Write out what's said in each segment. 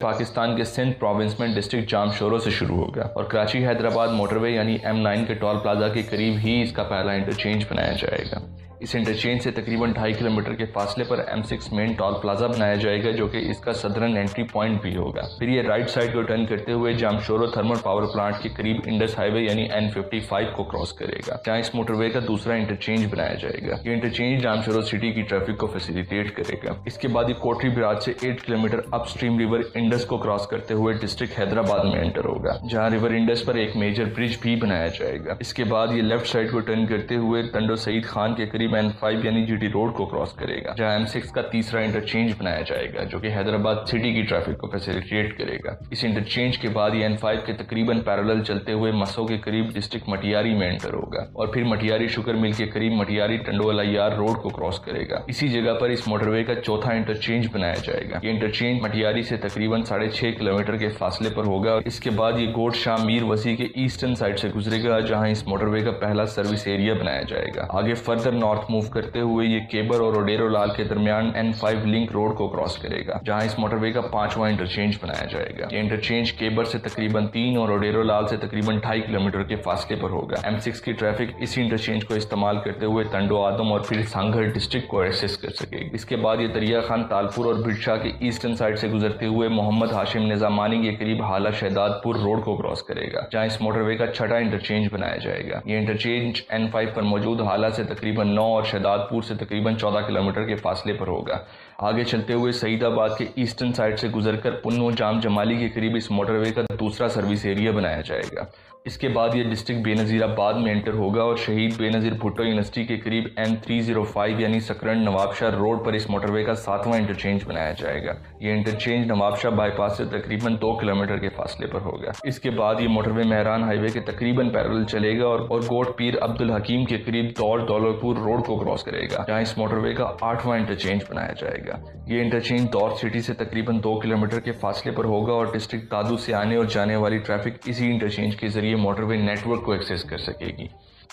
पाकिस्तान के सिंध प्रोविंस में डिस्ट्रिक्ट जामशोरो से शुरू होगा और कराची हैदराबाद मोटरवे यानी M9 के टोल प्लाजा के करीब ही इसका पहला इंटरचेंज बनाया जाएगा। इस इंटरचेंज से तकरीबन 2.5 किलोमीटर के फासले पर M6 मेन टोल प्लाजा बनाया जाएगा जो कि इसका सदरन एंट्री पॉइंट भी होगा। फिर ये राइट साइड को टर्न करते हुए जामशोरो थर्मल पावर प्लांट के करीब इंडस हाईवे यानी N55 को क्रॉस करेगा, जहाँ इस मोटरवे का दूसरा इंटरचेंज बनाया जाएगा। ये इंटरचेंज जामशोरो सिटी की ट्रैफिक को फैसिलिटेट करेगा। इसके बाद ये कोटरी बिराज से 8 किलोमीटर अपस्ट्रीम रिवर इंडस को क्रॉस करते हुए डिस्ट्रिक्ट हैदराबाद में एंटर होगा, जहाँ रिवर इंडस पर एक मेजर ब्रिज भी बनाया जाएगा। इसके बाद ये लेफ्ट साइड को टर्न करते हुए तंडो सईद खान के करीब N5 यानी GT रोड को क्रॉस करेगा, जहां M6 का तीसरा इंटरचेंज बनाया जाएगा जो कि हैदराबाद सिटी की ट्रैफिक को फैसिलिटेट करेगा। इस इंटरचेंज के बाद ये N5 के तकरीबन पैरेलल चलते हुए मसो के करीब डिस्ट्रिक्ट मटियारी में एंटर होगा और फिर मटियारी शुगर मिल के करीब मटियारी टंडोलायार रोड को क्रॉस करेगा। इसी जगह पर इस मोटरवे का चौथा इंटरचेंज बनाया जाएगा। ये इंटरचेंज मटियारी से तकरीबन 6.5 किलोमीटर के फासले पर होगा और इसके बाद ये गोट शाह मीर वसी के ईस्टर्न साइड से गुजरेगा, जहां इस मोटरवे का पहला सर्विस एरिया बनाया जाएगा। आगे फर्दर नॉर्थ मूव करते हुए ये केबर और रोडेरो लाल के दरमियान N5 लिंक रोड को क्रॉस करेगा, जहां इस मोटरवे का 5वां इंटरचेंज बनाया जाएगा। ये इंटरचेंज केबर से तकरीबन 3 और रोडेरो लाल से तकरीबन 2.5 किलोमीटर के फासले पर होगा। M6 की ट्रैफिक इसी इंटरचेंज को इस्तेमाल करते हुए तंडो आदम और फिर सांगढ़ डिस्ट्रिक्ट को एक्सेस कर सकेगी। इसके बाद ये दरिया खान तालपुर और बिरशाह के ईस्टर्न साइड से गुजरते हुए मोहम्मद हाशिम निजामानी के करीब हाला शहदादपुर रोड को क्रॉस करेगा, जहां इस मोटरवे का 6वां इंटरचेंज बनाया जाएगा। ये इंटरचेंज N5 पर मौजूद हाला से तकरीबन 9 और शहदादपुर से तकरीबन 14 किलोमीटर के फासले पर होगा। आगे चलते हुए सईदाबाद के ईस्टर्न साइड से गुजरकर पुन्नो जाम जमाली के करीब इस मोटरवे का दूसरा सर्विस एरिया बनाया जाएगा। इसके बाद ये डिस्ट्रिक्ट बेनज़ीराबाद में एंटर होगा और शहीद बेनज़ीर भुट्टो यूनिवर्सिटी के करीब N305 यानी सकरन नवाबशाह रोड पर इस मोटरवे का 7वां इंटरचेंज बनाया जाएगा। ये इंटरचेंज नवाबशाह बाईपास से तकरीबन 2 किलोमीटर के फासले पर होगा। इसके बाद ये मोटरवे मेहरान हाईवे के तकरीबन पैरेलल चलेगा और गोट पीर अब्दुल हकीम के करीब दौड़ दौलतपुर रोड को क्रॉस करेगा, जहाँ इस मोटरवे का 8वां इंटरचेंज बनाया जाएगा। ये इंटरचेंज दौर सिटी से तकरीबन 2 किलोमीटर के फासले पर होगा और डिस्ट्रिक्ट दादू से आने और जाने वाली ट्रैफिक इसी इंटरचेंज के जरिए मोटरवे नेटवर्क को एक्सेस कर सकेगी।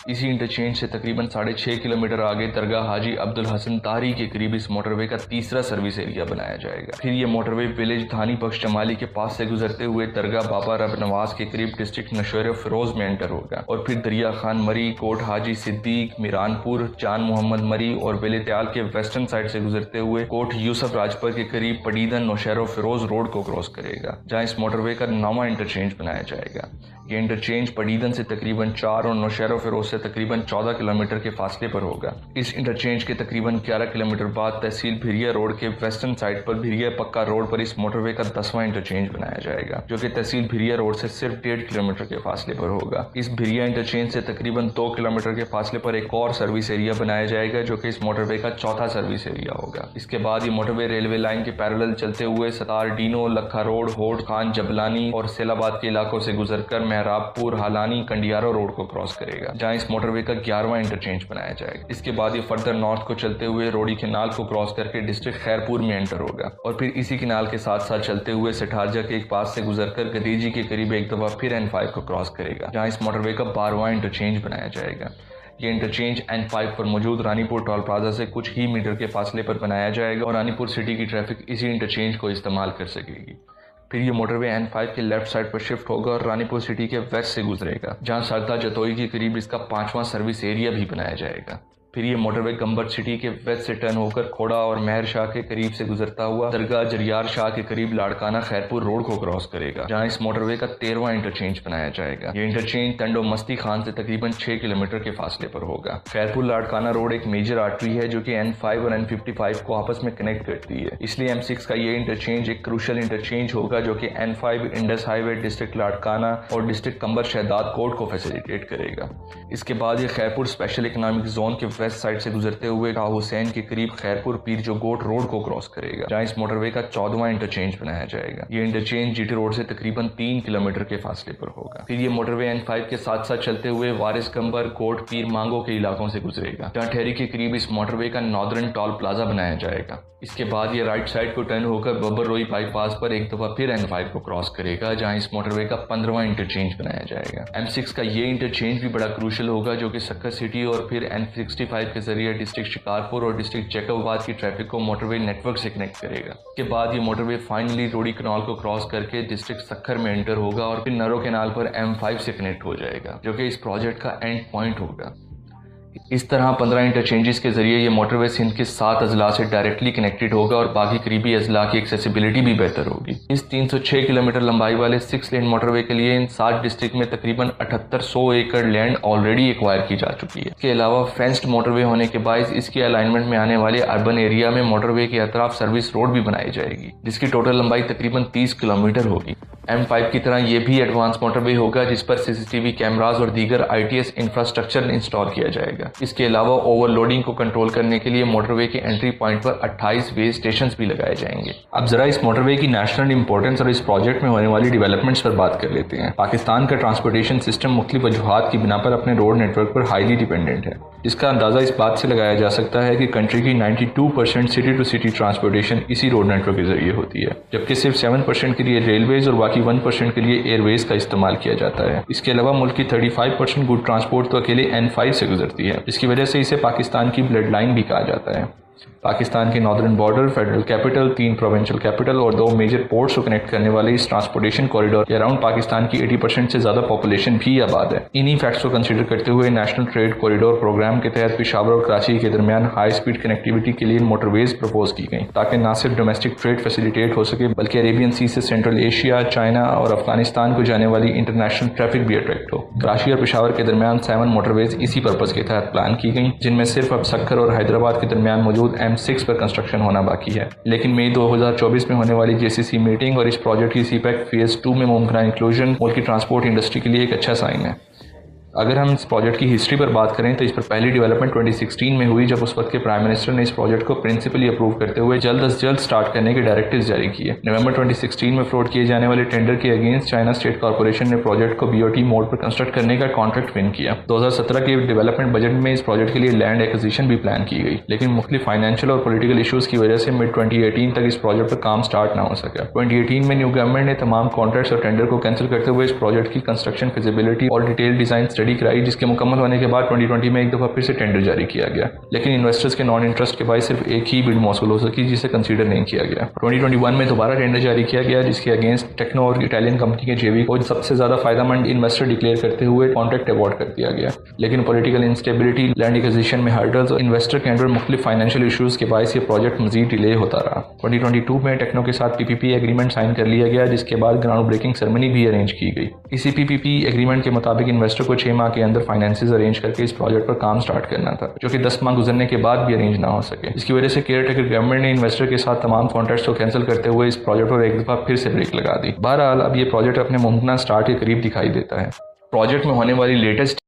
इसी इंटरचेंज से तकरीबन 6.5 किलोमीटर आगे दरगाह हाजी अब्दुल हसन तारी के करीब इस मोटरवे का तीसरा सर्विस एरिया बनाया जाएगा। फिर ये मोटरवे विलेज धानी बख्श जमाली के पास से गुजरते हुए दरगाह बाबा रब नवाज के करीब डिस्ट्रिक्ट नशोर फिरोज में एंटर होगा और फिर दरिया खान मरी, कोट हाजी सिद्दीक, मीरानपुर, जान मोहम्मद मरी और वेलेत्याल के वेस्टर्न साइड से गुजरते हुए कोट यूसुफ राजपुर के करीब पडीदन नौशहर फिरोज रोड को क्रॉस करेगा, जहाँ इस मोटरवे का 9वां इंटरचेंज बनाया जाएगा। ये इंटरचेंज पडीदन से तकरीबन 4 और नौशहर फिरोज से तकरीबन 14 किलोमीटर के फासले पर होगा। इस इंटरचेंज के तकरीबन 11 किलोमीटर बाद तहसील भिरिया रोड के वेस्टर्न साइड पर भिरिया पक्का रोड पर इस मोटरवे का 10वां इंटरचेंज बनाया जाएगा, जो कि तहसील भिरिया रोड से सिर्फ 1.5 किलोमीटर के फासले पर होगा। इस भिरिया इंटरचेंज से तकरीबन 2 किलोमीटर के फासले पर एक और सर्विस एरिया बनाया जाएगा, जो कि इस मोटरवे का चौथा सर्विस एरिया होगा। इसके बाद ये मोटरवे रेलवे लाइन के पैरेलल चलते हुए सतार डीनो, लखा रोड, होड खान, जबलानी और सैलाबाद के इलाकों से गुजरकर मेहराबपुर, हालानी, कंडियारो रोड को क्रॉस करेगा, जहाँ इस मोटरवे का 11वां इंटरचेंज बनाया जाएगा। इसके बाद ये फर्दर नॉर्थ को चलते हुए रोडी केनाल को क्रॉस करके डिस्ट्रिक्ट खैरपुर में एंटर होगा और फिर इसी केनाल के साथ साथ चलते हुए सिठारजा के एक पास से गुजरकर गदीजी के करीब एक दफा फिर N5 को क्रॉस करेगा, जहाँ इस मोटरवे का 12वां इंटरचेंज बनाया जाएगा। ये इंटरचेंज N5 पर मौजूद रानीपुर टोल प्लाजा से कुछ ही मीटर के फासले पर बनाया जाएगा और रानीपुर सिटी की ट्रैफिक इसी इंटरचेंज को इस्तेमाल कर सकेगी। फिर ये मोटरवे N5 के लेफ्ट साइड पर शिफ्ट होगा और रानीपुर सिटी के वेस्ट से गुजरेगा, जहां सरदा जतोई के करीब इसका 5वां सर्विस एरिया भी बनाया जाएगा। फिर ये मोटरवे गंबर सिटी के वेस्ट से टर्न होकर खोड़ा और महर शाह के करीब से गुजरता हुआ दरगाह जरियार शाह के करीब लाड़काना खैरपुर रोड को क्रॉस करेगा, जहां इस मोटरवे का 13वां इंटरचेंज बनाया जाएगा। ये इंटरचेंज तंडो मस्ती खान से तकरीबन 6 किलोमीटर के फासले पर होगा। खैरपुर लाड़काना रोड एक मेजर आर्टरी है जो कि N5 और N55 को आपस में कनेक्ट करती है, इसलिए M6 का ये इंटरचेंज एक क्रूशल इंटरचेंज होगा जो कि N5 Indus highway, district Larkana और डिस्ट्रिक्ट कंबर शहदाद कोट को फैसिलिटेट करेगा। इसके बाद ये खैरपुर स्पेशल इकोनॉमिक जोन के वेस्ट साइड से गुजरते हुए शाह हुसैन के करीब खैरपुर पीर जो गोट रोड को क्रॉस करेगा, जहां इस मोटरवे का 14वां इंटरचेंज बनाया जाएगा। ये इंटरचेंज GT रोड से तकरीबन 3 किलोमीटर के फासले पर होगा। फिर ये मोटरवे N5 के साथ साथ चलते हुए वारिस कंबर, कोट पीर मांगो के इलाकों से गुजरेगा, जहां ठहरी के करीब इस मोटरवे का नॉर्दर्न टोल प्लाजा बनाया जाएगा। इसके बाद ये राइट साइड को टर्न होकर बबर रोई बाईपास पर एक दफा फिर N5 को क्रॉस करेगा, जहां इस मोटरवे का 15वां इंटरचेंज बनाया जाएगा। M6 का ये इंटरचेंज भी बड़ा क्रूशल होगा जो कि सक्कर सिटी और फिर N65 M5 के जरिए डिस्ट्रिक्ट शिकारपुर और डिस्ट्रिक्ट जैकबाबाद की ट्रैफिक को मोटरवे नेटवर्क से कनेक्ट करेगा। इसके बाद ये मोटरवे फाइनली रोडी कनाल को क्रॉस करके डिस्ट्रिक्ट सक्खर में एंटर होगा और फिर नरो कैनाल पर M5 से कनेक्ट हो जाएगा, जो कि इस प्रोजेक्ट का एंड पॉइंट होगा। इस तरह 15 इंटरचेंजेस के जरिए ये मोटरवे सिंध के 7 अजला से डायरेक्टली कनेक्टेड होगा और बाकी करीबी अजला की एक्सेसिबिलिटी भी बेहतर होगी। इस 306 किलोमीटर लंबाई वाले 6 लेन मोटरवे के लिए इन 7 डिस्ट्रिक्ट में तकरीबन 7800 एकड़ लैंड ऑलरेडी एक्वायर की जा चुकी है। इसके अलावा फेंस्ड मोटरवे होने के बायस इसके अलाइनमेंट में आने वाले अर्बन एरिया में मोटरवे के अतराफ सर्विस रोड भी बनाई जाएगी, जिसकी टोटल लंबाई तकरीबन 30 किलोमीटर होगी। M5 की तरह ये भी एडवांस मोटरवे होगा जिस पर CCTV कैमराज और दीगर ITS इंफ्रास्ट्रक्चर इंस्टॉल किया जाएगा। इसके अलावा ओवरलोडिंग को कंट्रोल करने के लिए मोटरवे के एंट्री पॉइंट पर 28 वे स्टेशन भी लगाए जाएंगे। अब जरा इस मोटरवे की नेशनल इंपॉर्टेंस और इस प्रोजेक्ट में होने वाली डेवलपमेंट्स पर बात कर लेते हैं। पाकिस्तान का ट्रांसपोर्टेशन सिस्टम मुख्तलिफ वजूहात की बिना पर अपने रोड नेटवर्क पर हाईली डिपेंडेंट है, जिसका अंदाजा इस बात से लगाया जा सकता है कि कंट्री की 92% सिटी टू सिटी ट्रांसपोर्टेशन इसी रोड नेटवर्क के जरिए होती है, जबकि सिर्फ 7% के लिए रेलवेज और बाकी 1% के लिए एयरवेज का इस्तेमाल किया जाता है। इसके अलावा मुल्क की 35% गुड ट्रांसपोर्ट तो अकेले N5 से गुजरती है, जिसकी वजह से इसे पाकिस्तान की ब्लड लाइन भी कहा जाता है। पाकिस्तान के northern border, federal capital, 3 provincial capital और 2 मेजर पोर्ट्स को कनेक्ट करने वाले इस ट्रांसपोर्टेशन कॉरिडोर के अराउंड पाकिस्तान की 80% से ज्यादा पॉपुलेशन भी आबाद है। इन्हीं फैक्ट्स को कंसीडर करते हुए नेशनल ट्रेड कॉरिडोर प्रोग्राम के तहत पेशावर और कराची के दरमियान हाई स्पीड कनेक्टिविटी के लिए मोटरवेज प्रपोज की गई, ताकि न सिर्फ डोमेस्टिक ट्रेड फैसिलिटेट हो सके बल्कि अरेबियन सी से सेंट्रल एशिया, चाइना और अफगानिस्तान को जाने वाली इंटरनेशनल ट्रैफिक भी अट्रैक्ट हो। कराची और पेशावर के दरमियान 7 मोटरवेज इसी पर्पज के तहत प्लान की गई, जिनमें सिर्फ अब सक्खर और हैदराबाद के दरमियान मौजूद M6 पर कंस्ट्रक्शन होना बाकी है। लेकिन मई 2024 में होने वाली JCC मीटिंग और इस प्रोजेक्ट की CPEC फेज 2 में मुमकिन इंक्लूजन मुल्क की ट्रांसपोर्ट इंडस्ट्री के लिए एक अच्छा साइन है। अगर हम इस प्रोजेक्ट की हिस्ट्री पर बात करें तो इस पर पहली डेवलपमेंट 2016 में हुई, जब उस वक्त के प्राइम मिनिस्टर ने इस प्रोजेक्ट को प्रिंसिपली अप्रूव करते हुए जल्द अज जल्द स्टार्ट करने के डायरेक्टिव्स जारी किए। नवंबर 2016 में फ्लोट किए जाने वाले टेंडर के अगेंस्ट चाइना स्टेट कॉर्पोरेशन ने प्रोजेक्ट को BOT मोड पर कंस्ट्रक्ट करने का कॉन्ट्रैक्ट विन किया। 2017 के डेवलपमेंट बजट में इस प्रोजेक्ट के लिए लैंड एक्विजिशन भी प्लान की गई, लेकिन मुख्तलिफ फाइनेंशियल और पॉलिटिकल इशूज़ की वजह से मिड 2018 तक इस प्रोजेक्ट पर काम स्टार्ट ना हो सका। 2018 में न्यू गवर्नमेंट ने तमाम कॉन्ट्रैक्ट्स और टेंडर को कैंसिल करते हुए इस प्रोजेक्ट की कंस्ट्रक्शन फिजिबिलिटी और डिटेल डिजाइन स्टडी कराई, जिसके मुकम्मल होने के बाद 2020 में एक दफा फिर से टेंडर जारी किया गया, लेकिन इन्वेस्टर्स के नॉन इंटरेस्ट के बायस सिर्फ एक ही बिड मौसूल हो सकी, जिसे कंसीडर नहीं किया गया। 2021 में दोबारा टेंडर जारी किया गया, जिसके अगेंस्ट टेक्नो और इटालियन कंपनी के JV को सबसे ज्यादा फायदेमंद इन्वेस्टर डिक्लेयर करते हुए कॉन्ट्रैक्ट अवार्ड कर दिया गया। लेकिन पॉलिटिकल इंस्टेबिलिटी, लैंड एक्विजिशन में हर्डल्स और इन्वेस्टर के अंडर मुख्तलिफ फाइनेंशियल इशूज के बायस ये प्रोजेक्ट मजीद डिले होता रहा। 2022 में टेक्नो के साथ PPP एग्रीमेंट साइन कर लिया गया, जिसके बाद ग्राउंड ब्रेकिंग सेरेमनी भी अरेंज की गई। इसी PPP एग्रीमेंट के मुताबिक इन्वेस्टर को 6 माह के अंदर फाइनेंसेस अरेंज करके इस प्रोजेक्ट पर काम स्टार्ट करना था, जो कि 10 माह गुजरने के बाद भी अरेंज ना हो सके। इसकी वजह से केयर टेकर गवर्नमेंट ने इन्वेस्टर के साथ तमाम कॉन्ट्रैक्ट्स को कैंसिल करते हुए इस प्रोजेक्ट पर एक दफा फिर से ब्रेक लगा दी। बहरहाल अब ये प्रोजेक्ट अपने मुमकिन स्टार्ट के करीब दिखाई देता है। प्रोजेक्ट में होने वाली लेटेस्ट